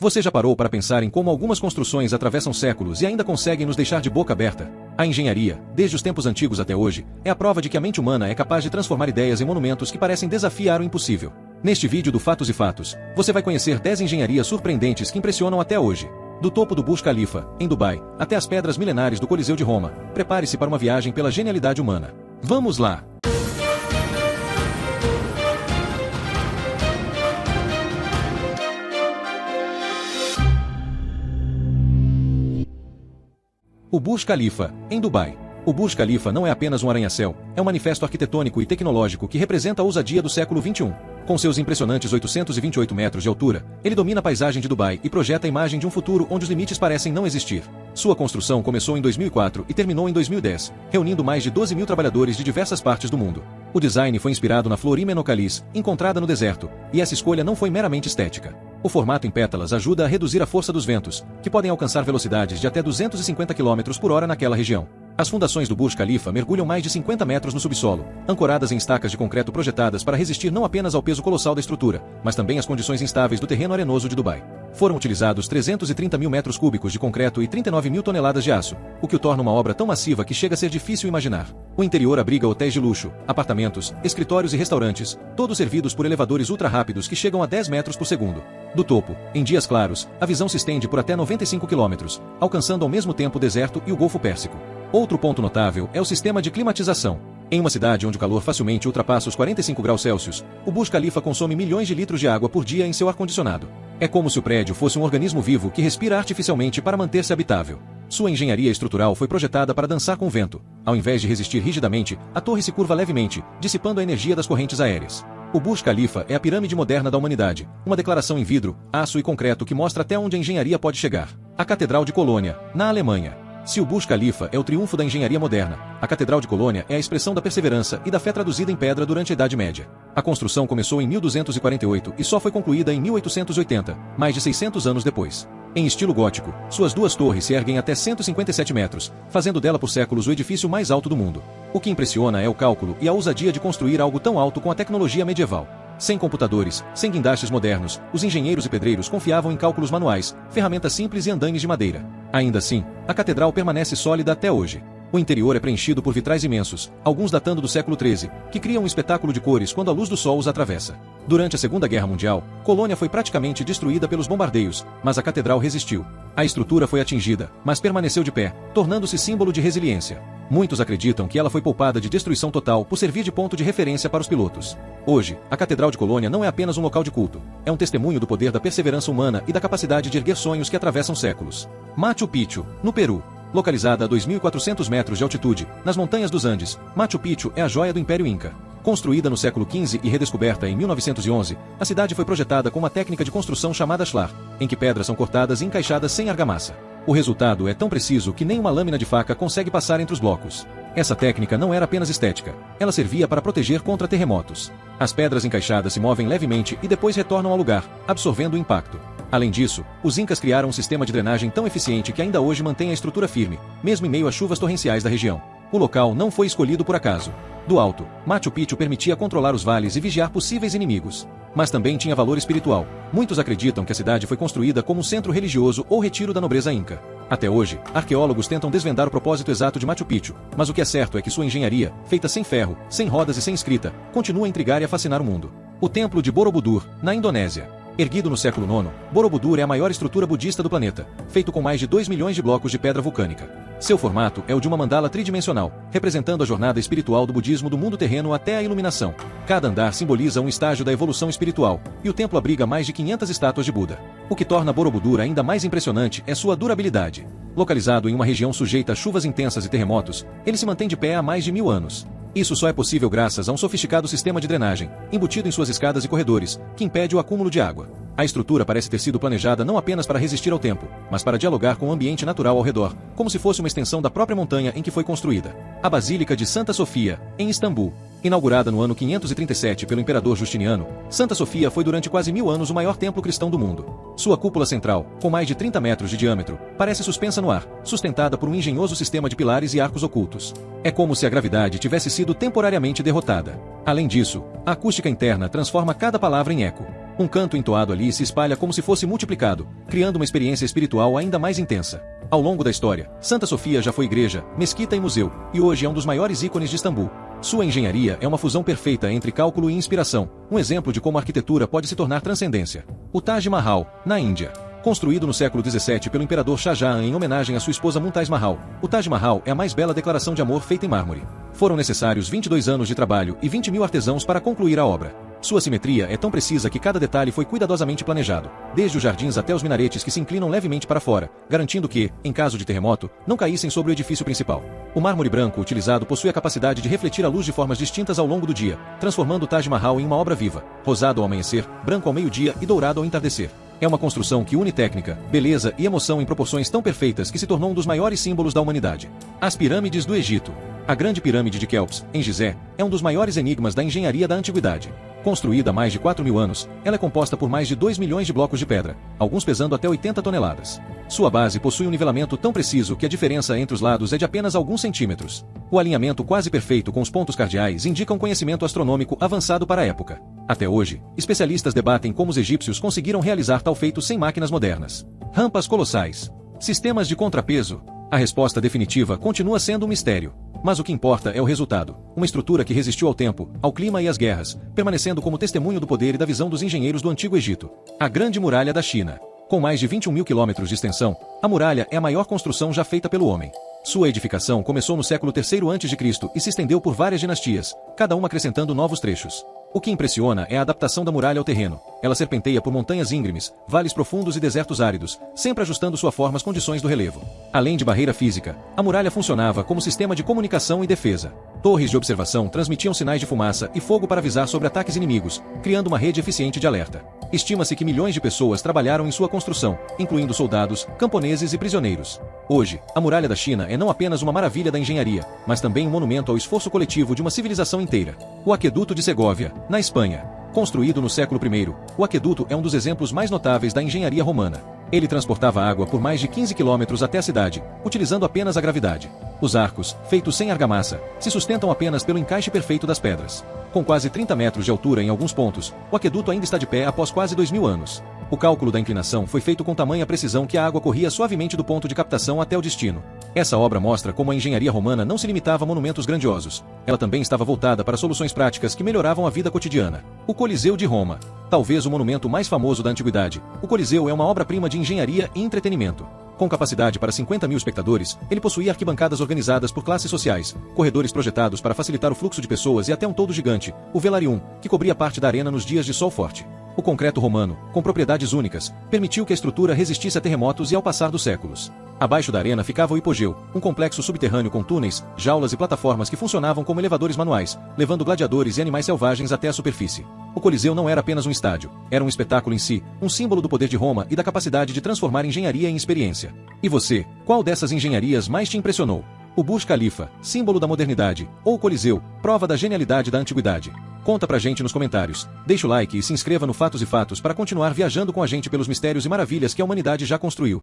Você já parou para pensar em como algumas construções atravessam séculos e ainda conseguem nos deixar de boca aberta? A engenharia, desde os tempos antigos até hoje, é a prova de que a mente humana é capaz de transformar ideias em monumentos que parecem desafiar o impossível. Neste vídeo do Fatos e Fatos, você vai conhecer 10 engenharias surpreendentes que impressionam até hoje. Do topo do Burj Khalifa, em Dubai, até as pedras milenares do Coliseu de Roma, prepare-se para uma viagem pela genialidade humana. Vamos lá! O Burj Khalifa, em Dubai. O Burj Khalifa não é apenas um arranha-céu, é um manifesto arquitetônico e tecnológico que representa a ousadia do século XXI. Com seus impressionantes 828 metros de altura, ele domina a paisagem de Dubai e projeta a imagem de um futuro onde os limites parecem não existir. Sua construção começou em 2004 e terminou em 2010, reunindo mais de 12 mil trabalhadores de diversas partes do mundo. O design foi inspirado na flor Hymenocallis, encontrada no deserto, e essa escolha não foi meramente estética. O formato em pétalas ajuda a reduzir a força dos ventos, que podem alcançar velocidades de até 250 km por hora naquela região. As fundações do Burj Khalifa mergulham mais de 50 metros no subsolo, ancoradas em estacas de concreto projetadas para resistir não apenas ao peso colossal da estrutura, mas também às condições instáveis do terreno arenoso de Dubai. Foram utilizados 330 mil metros cúbicos de concreto e 39 mil toneladas de aço, o que o torna uma obra tão massiva que chega a ser difícil imaginar. O interior abriga hotéis de luxo, apartamentos, escritórios e restaurantes, todos servidos por elevadores ultra-rápidos que chegam a 10 metros por segundo. Do topo, em dias claros, a visão se estende por até 95 quilômetros, alcançando ao mesmo tempo o deserto e o Golfo Pérsico. Outro ponto notável é o sistema de climatização. Em uma cidade onde o calor facilmente ultrapassa os 45 graus Celsius, o Burj Khalifa consome milhões de litros de água por dia em seu ar-condicionado. É como se o prédio fosse um organismo vivo que respira artificialmente para manter-se habitável. Sua engenharia estrutural foi projetada para dançar com o vento. Ao invés de resistir rigidamente, a torre se curva levemente, dissipando a energia das correntes aéreas. O Burj Khalifa é a pirâmide moderna da humanidade, uma declaração em vidro, aço e concreto que mostra até onde a engenharia pode chegar. A Catedral de Colônia, na Alemanha. Se o Burj Khalifa é o triunfo da engenharia moderna, a Catedral de Colônia é a expressão da perseverança e da fé traduzida em pedra durante a Idade Média. A construção começou em 1248 e só foi concluída em 1880, mais de 600 anos depois. Em estilo gótico, suas duas torres se erguem até 157 metros, fazendo dela por séculos o edifício mais alto do mundo. O que impressiona é o cálculo e a ousadia de construir algo tão alto com a tecnologia medieval. Sem computadores, sem guindastes modernos, os engenheiros e pedreiros confiavam em cálculos manuais, ferramentas simples e andaimes de madeira. Ainda assim, a catedral permanece sólida até hoje. O interior é preenchido por vitrais imensos, alguns datando do século XIII, que criam um espetáculo de cores quando a luz do sol os atravessa. Durante a Segunda Guerra Mundial, Colônia foi praticamente destruída pelos bombardeios, mas a catedral resistiu. A estrutura foi atingida, mas permaneceu de pé, tornando-se símbolo de resiliência. Muitos acreditam que ela foi poupada de destruição total por servir de ponto de referência para os pilotos. Hoje, a Catedral de Colônia não é apenas um local de culto, é um testemunho do poder da perseverança humana e da capacidade de erguer sonhos que atravessam séculos. Machu Picchu, no Peru. Localizada a 2.400 metros de altitude, nas montanhas dos Andes, Machu Picchu é a joia do Império Inca. Construída no século XV e redescoberta em 1911, a cidade foi projetada com uma técnica de construção chamada ashlar, em que pedras são cortadas e encaixadas sem argamassa. O resultado é tão preciso que nem uma lâmina de faca consegue passar entre os blocos. Essa técnica não era apenas estética, ela servia para proteger contra terremotos. As pedras encaixadas se movem levemente e depois retornam ao lugar, absorvendo o impacto. Além disso, os incas criaram um sistema de drenagem tão eficiente que ainda hoje mantém a estrutura firme, mesmo em meio às chuvas torrenciais da região. O local não foi escolhido por acaso. Do alto, Machu Picchu permitia controlar os vales e vigiar possíveis inimigos. Mas também tinha valor espiritual. Muitos acreditam que a cidade foi construída como um centro religioso ou retiro da nobreza inca. Até hoje, arqueólogos tentam desvendar o propósito exato de Machu Picchu, mas o que é certo é que sua engenharia, feita sem ferro, sem rodas e sem escrita, continua a intrigar e a fascinar o mundo. O Templo de Borobudur, na Indonésia. Erguido no século IX, Borobudur é a maior estrutura budista do planeta, feito com mais de 2 milhões de blocos de pedra vulcânica. Seu formato é o de uma mandala tridimensional, representando a jornada espiritual do budismo do mundo terreno até a iluminação. Cada andar simboliza um estágio da evolução espiritual, e o templo abriga mais de 500 estátuas de Buda. O que torna Borobudur ainda mais impressionante é sua durabilidade. Localizado em uma região sujeita a chuvas intensas e terremotos, ele se mantém de pé há mais de 1000 anos. Isso só é possível graças a um sofisticado sistema de drenagem, embutido em suas escadas e corredores, que impede o acúmulo de água. A estrutura parece ter sido planejada não apenas para resistir ao tempo, mas para dialogar com o ambiente natural ao redor, como se fosse uma extensão da própria montanha em que foi construída. A Basílica de Santa Sofia, em Istambul. Inaugurada no ano 537 pelo imperador Justiniano, Santa Sofia foi durante quase 1000 anos o maior templo cristão do mundo. Sua cúpula central, com mais de 30 metros de diâmetro, parece suspensa no ar, sustentada por um engenhoso sistema de pilares e arcos ocultos. É como se a gravidade tivesse sido temporariamente derrotada. Além disso, a acústica interna transforma cada palavra em eco. Um canto entoado ali se espalha como se fosse multiplicado, criando uma experiência espiritual ainda mais intensa. Ao longo da história, Santa Sofia já foi igreja, mesquita e museu, e hoje é um dos maiores ícones de Istambul. Sua engenharia é uma fusão perfeita entre cálculo e inspiração, um exemplo de como a arquitetura pode se tornar transcendência. O Taj Mahal, na Índia. Construído no século XVII pelo imperador Shah Jahan em homenagem à sua esposa Mumtaz Mahal, o Taj Mahal é a mais bela declaração de amor feita em mármore. Foram necessários 22 anos de trabalho e 20 mil artesãos para concluir a obra. Sua simetria é tão precisa que cada detalhe foi cuidadosamente planejado, desde os jardins até os minaretes que se inclinam levemente para fora, garantindo que, em caso de terremoto, não caíssem sobre o edifício principal. O mármore branco utilizado possui a capacidade de refletir a luz de formas distintas ao longo do dia, transformando o Taj Mahal em uma obra viva, rosado ao amanhecer, branco ao meio-dia e dourado ao entardecer. É uma construção que une técnica, beleza e emoção em proporções tão perfeitas que se tornou um dos maiores símbolos da humanidade. As pirâmides do Egito. A Grande Pirâmide de Quéops, em Gizé, é um dos maiores enigmas da engenharia da antiguidade. Construída há mais de 4.000 anos, ela é composta por mais de 2 milhões de blocos de pedra, alguns pesando até 80 toneladas. Sua base possui um nivelamento tão preciso que a diferença entre os lados é de apenas alguns centímetros. O alinhamento quase perfeito com os pontos cardeais indica um conhecimento astronômico avançado para a época. Até hoje, especialistas debatem como os egípcios conseguiram realizar tal feito sem máquinas modernas. Rampas colossais. Sistemas de contrapeso. A resposta definitiva continua sendo um mistério. Mas o que importa é o resultado. Uma estrutura que resistiu ao tempo, ao clima e às guerras, permanecendo como testemunho do poder e da visão dos engenheiros do Antigo Egito. A Grande Muralha da China. Com mais de 21 mil quilômetros de extensão, a muralha é a maior construção já feita pelo homem. Sua edificação começou no século III a.C. e se estendeu por várias dinastias, cada uma acrescentando novos trechos. O que impressiona é a adaptação da muralha ao terreno. Ela serpenteia por montanhas íngremes, vales profundos e desertos áridos, sempre ajustando sua forma às condições do relevo. Além de barreira física, a muralha funcionava como sistema de comunicação e defesa. Torres de observação transmitiam sinais de fumaça e fogo para avisar sobre ataques inimigos, criando uma rede eficiente de alerta. Estima-se que milhões de pessoas trabalharam em sua construção, incluindo soldados, camponeses e prisioneiros. Hoje, a Muralha da China é não apenas uma maravilha da engenharia, mas também um monumento ao esforço coletivo de uma civilização inteira. O Aqueduto de Segóvia, na Espanha. Construído no século I, o aqueduto é um dos exemplos mais notáveis da engenharia romana. Ele transportava água por mais de 15 quilômetros até a cidade, utilizando apenas a gravidade. Os arcos, feitos sem argamassa, se sustentam apenas pelo encaixe perfeito das pedras. Com quase 30 metros de altura em alguns pontos, o aqueduto ainda está de pé após quase 2.000 anos. O cálculo da inclinação foi feito com tamanha precisão que a água corria suavemente do ponto de captação até o destino. Essa obra mostra como a engenharia romana não se limitava a monumentos grandiosos. Ela também estava voltada para soluções práticas que melhoravam a vida cotidiana. O Coliseu de Roma. Talvez o monumento mais famoso da antiguidade, o Coliseu é uma obra-prima de engenharia e entretenimento. Com capacidade para 50 mil espectadores, ele possuía arquibancadas organizadas por classes sociais, corredores projetados para facilitar o fluxo de pessoas e até um toldo gigante, o velarium, que cobria parte da arena nos dias de sol forte. O concreto romano, com propriedades únicas, permitiu que a estrutura resistisse a terremotos e ao passar dos séculos. Abaixo da arena ficava o hipogeu, um complexo subterrâneo com túneis, jaulas e plataformas que funcionavam como elevadores manuais, levando gladiadores e animais selvagens até a superfície. O Coliseu não era apenas um estádio, era um espetáculo em si, um símbolo do poder de Roma e da capacidade de transformar engenharia em experiência. E você, qual dessas engenharias mais te impressionou? O Burj Khalifa, símbolo da modernidade, ou o Coliseu, prova da genialidade da antiguidade? Conta pra gente nos comentários, deixa o like e se inscreva no Fatos e Fatos para continuar viajando com a gente pelos mistérios e maravilhas que a humanidade já construiu.